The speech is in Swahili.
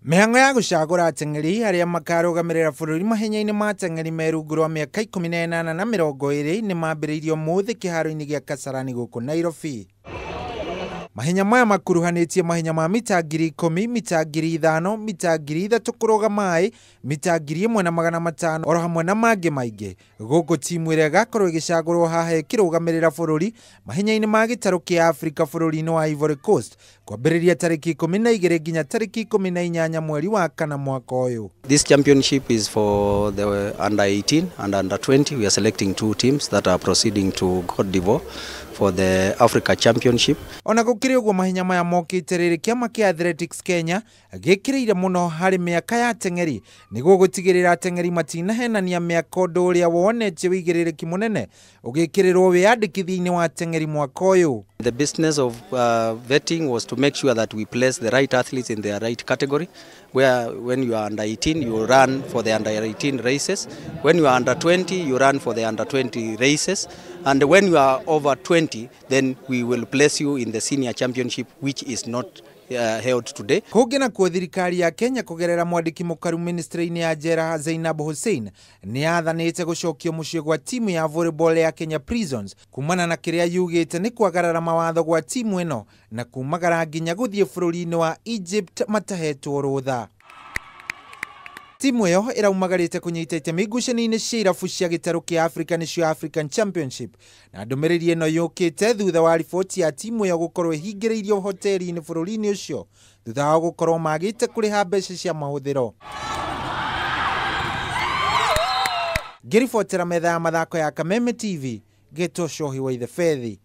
Mihango ya gucagura ateng'eri aria makarugamirira bururi mahenya-ini ma ateng'eri merungu rwa miaka 18 na 20 ni mambiriirio muthi kiharo-ini gia Kasarani guku Nairobi. Mahenya maya makuruhanitie mahenya ma mita 10,000, mita 5,000, mita 3,000 kuruga mai, mita 1,500 oro hamwe na mangi maingi. Guku timu iria gakorwo igicagurwo haha ikirugamirira bururi mahenya-ini ma gitaru kia Africa bururi-ini wa Ivory Coast kwambiriria tariki 12 nginya tariki 18 mweri wa kana mwaka uyu. This championship is for the under 18 and under 20. We are selecting 2 teams that are proceeding to Cote d'Ivoire for the Africa Championship. Ona gukiri uguo mahenya maya mokite riri kiama kia Athletics Kenya gikiriire muno hari miaka ya ateng'eri niguo gutigirira ateng'eri matinahenania miaka undu uria wonetie wigiririki munene ugikirirwo wiandikithia-ini wa ateng'eri mwaka uyu. The business of vetting was to make sure that we place the right athletes in their right category, where when you are under 18 you run for the under 18 races, when you are under 20 you run for the under 20 races, and when you are over 20 then we will place you in the senior championship, which is not held today. Kugena kwa thirikari ya Kenya kugerera mwandiki mukaru ministry-ini ya Jera Zainab Hussein ni athanite gucokio muciĩ gwa timu ya volleyball ya Kenya Prisons kumana na kiria yugite ni kwagarara mawatho gwa timu ino na kumagara nginya guthie bururi-ini wa Egypt matahetwo rutha. Timu iyo iraumagarite kunyita itemi ngucanio-ini cia irabu cia gitaru kia Africa nicio African Championship na ndumiriri ino yukite thutha wa riboti ya timu iyo gukorwo ihingiriirio hoteri-ini bururi-ini ucio thutha wa gukorwo magite kuriha mbeca cia mahuthiro. Ngiribotera metha ya mathako ya Kameme TV, Geto Shohi wa Ithe Fethi.